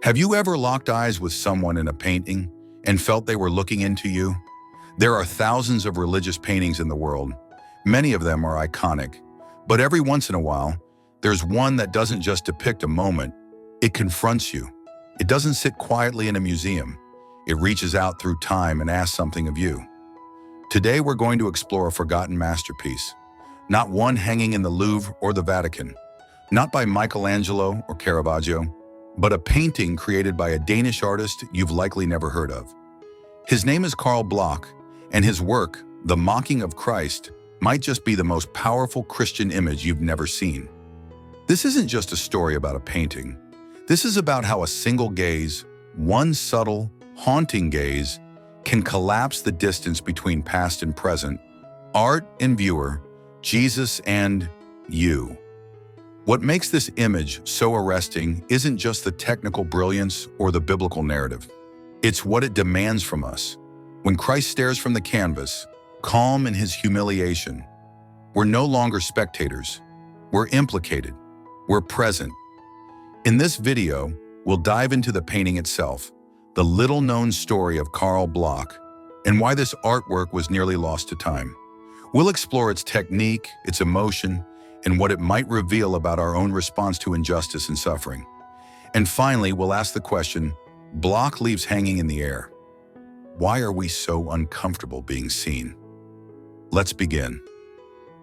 Have you ever locked eyes with someone in a painting and felt they were looking into you? There are thousands of religious paintings in the world. Many of them are iconic. But every once in a while, there's one that doesn't just depict a moment, it confronts you. It doesn't sit quietly in a museum. It reaches out through time and asks something of you. Today we're going to explore a forgotten masterpiece. Not one hanging in the Louvre or the Vatican. Not by Michelangelo or Caravaggio, but a painting created by a Danish artist you've likely never heard of. His name is Carl Bloch, and his work, The Mocking of Christ, might just be the most powerful Christian image you've never seen. This isn't just a story about a painting. This is about how a single gaze, one subtle, haunting gaze, can collapse the distance between past and present, art and viewer, Jesus and you. What makes this image so arresting isn't just the technical brilliance or the biblical narrative. It's what it demands from us. When Christ stares from the canvas, calm in his humiliation, we're no longer spectators. We're implicated. We're present. In this video, we'll dive into the painting itself, the little-known story of Carl Bloch, and why this artwork was nearly lost to time. We'll explore its technique, its emotion, and what it might reveal about our own response to injustice and suffering. And finally, we'll ask the question Bloch leaves hanging in the air. Why are we so uncomfortable being seen? Let's begin.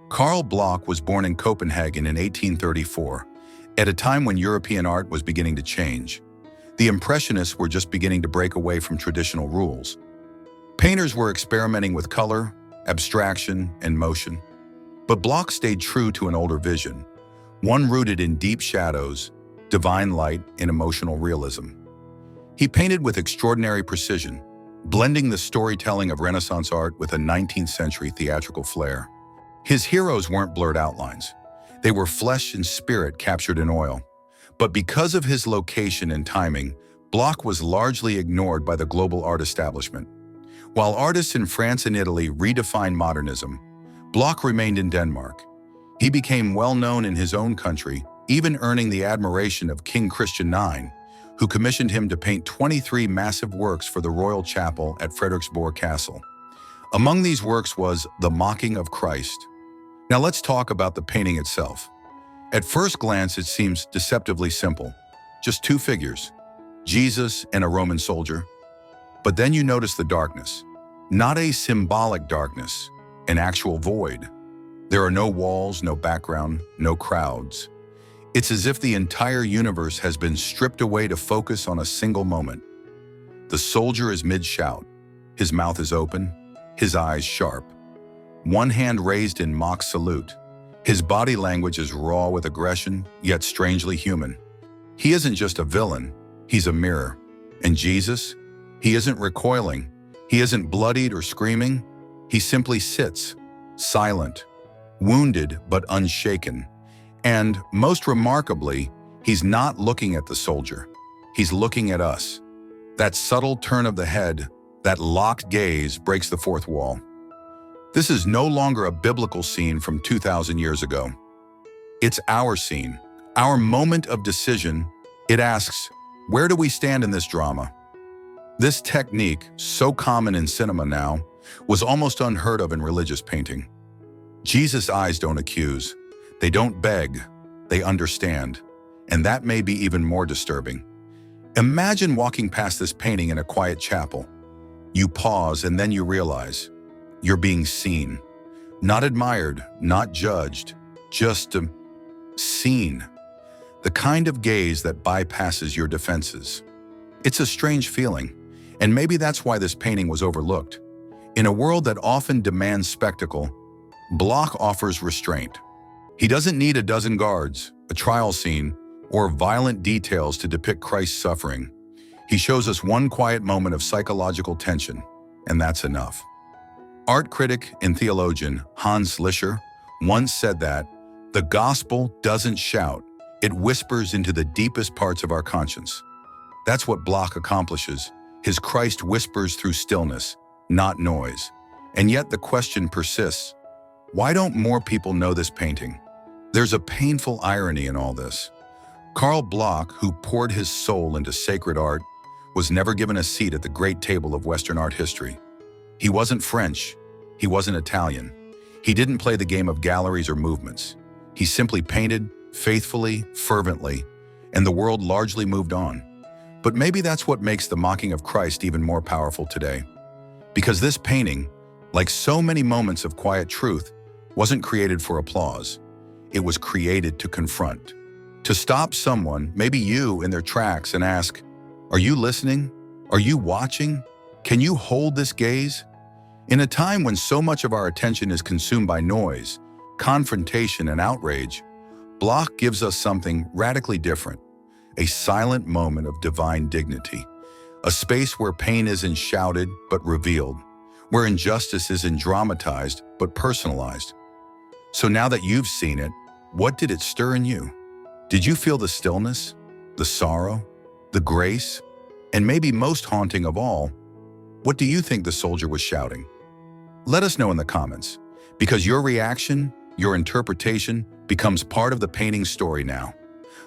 Carl Bloch was born in Copenhagen in 1834, at a time when European art was beginning to change. The Impressionists were just beginning to break away from traditional rules. Painters were experimenting with color, abstraction, and motion. But Bloch stayed true to an older vision, one rooted in deep shadows, divine light, and emotional realism. He painted with extraordinary precision, blending the storytelling of Renaissance art with a 19th century theatrical flair. His heroes weren't blurred outlines. They were flesh and spirit captured in oil. But because of his location and timing, Bloch was largely ignored by the global art establishment. While artists in France and Italy redefined modernism, Bloch remained in Denmark. He became well known in his own country, even earning the admiration of King Christian IX, who commissioned him to paint 23 massive works for the royal chapel at Frederiksborg Castle. Among these works was The Mocking of Christ. Now let's talk about the painting itself. At first glance, it seems deceptively simple. Just two figures, Jesus and a Roman soldier. But then you notice the darkness. Not a symbolic darkness, an actual void. There are no walls, no background, no crowds. It's as if the entire universe has been stripped away to focus on a single moment. The soldier is mid-shout. His mouth is open, his eyes sharp. One hand raised in mock salute. His body language is raw with aggression, yet strangely human. He isn't just a villain, he's a mirror. And Jesus? He isn't recoiling. He isn't bloodied or screaming. He simply sits, silent, wounded but unshaken. And most remarkably, he's not looking at the soldier. He's looking at us. That subtle turn of the head, that locked gaze breaks the fourth wall. This is no longer a biblical scene from 2,000 years ago. It's our scene, our moment of decision. It asks, where do we stand in this drama? This technique, so common in cinema now, was almost unheard of in religious painting. Jesus' eyes don't accuse. They don't beg. They understand. And that may be even more disturbing. Imagine walking past this painting in a quiet chapel. You pause and then you realize you're being seen. Not admired, not judged, just seen. The kind of gaze that bypasses your defenses. It's a strange feeling, and maybe that's why this painting was overlooked. In a world that often demands spectacle, Bloch offers restraint. He doesn't need a dozen guards, a trial scene, or violent details to depict Christ's suffering. He shows us one quiet moment of psychological tension, and that's enough. Art critic and theologian Hans Lischer once said that the gospel doesn't shout, it whispers into the deepest parts of our conscience. That's what Bloch accomplishes. His Christ whispers through stillness, not noise. And yet the question persists, why don't more people know this painting? There's a painful irony in all this. Carl Bloch, who poured his soul into sacred art, was never given a seat at the great table of Western art history. He wasn't French. He wasn't Italian. He didn't play the game of galleries or movements. He simply painted, faithfully, fervently, and the world largely moved on. But maybe that's what makes the mocking of Christ even more powerful today. Because this painting, like so many moments of quiet truth, wasn't created for applause. It was created to confront. To stop someone, maybe you, in their tracks and ask, "Are you listening? Are you watching? Can you hold this gaze?" In a time when so much of our attention is consumed by noise, confrontation, and outrage, Bloch gives us something radically different, a silent moment of divine dignity, a space where pain isn't shouted but revealed, where injustice isn't dramatized but personalized. So now that you've seen it, what did it stir in you? Did you feel the stillness, the sorrow, the grace, and maybe most haunting of all, what do you think the soldier was shouting? Let us know in the comments, because your reaction, your interpretation, becomes part of the painting's story now.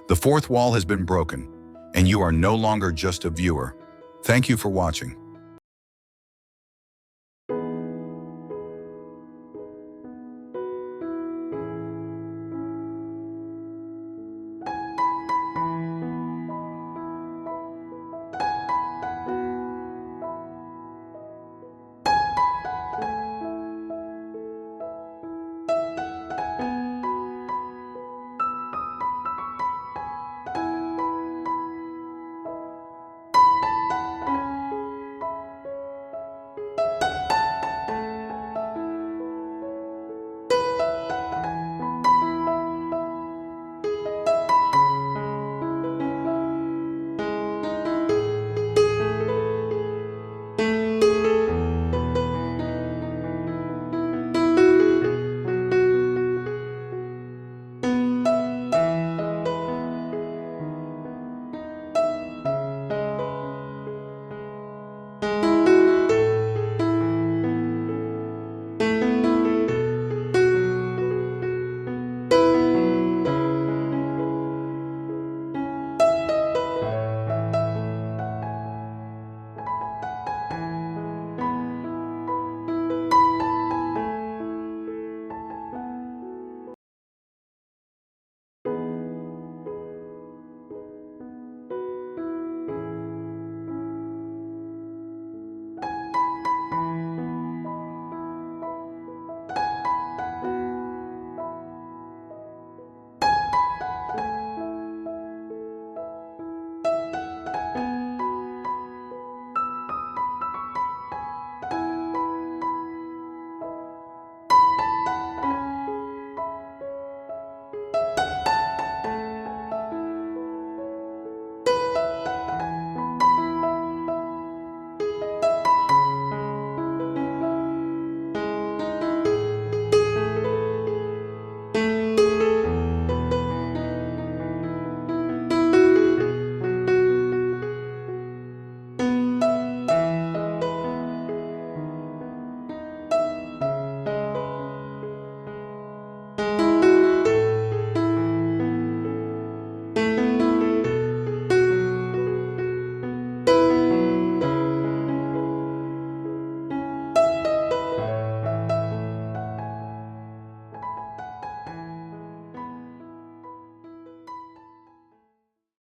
The fourth wall has been broken, and you are no longer just a viewer. Thank you for watching.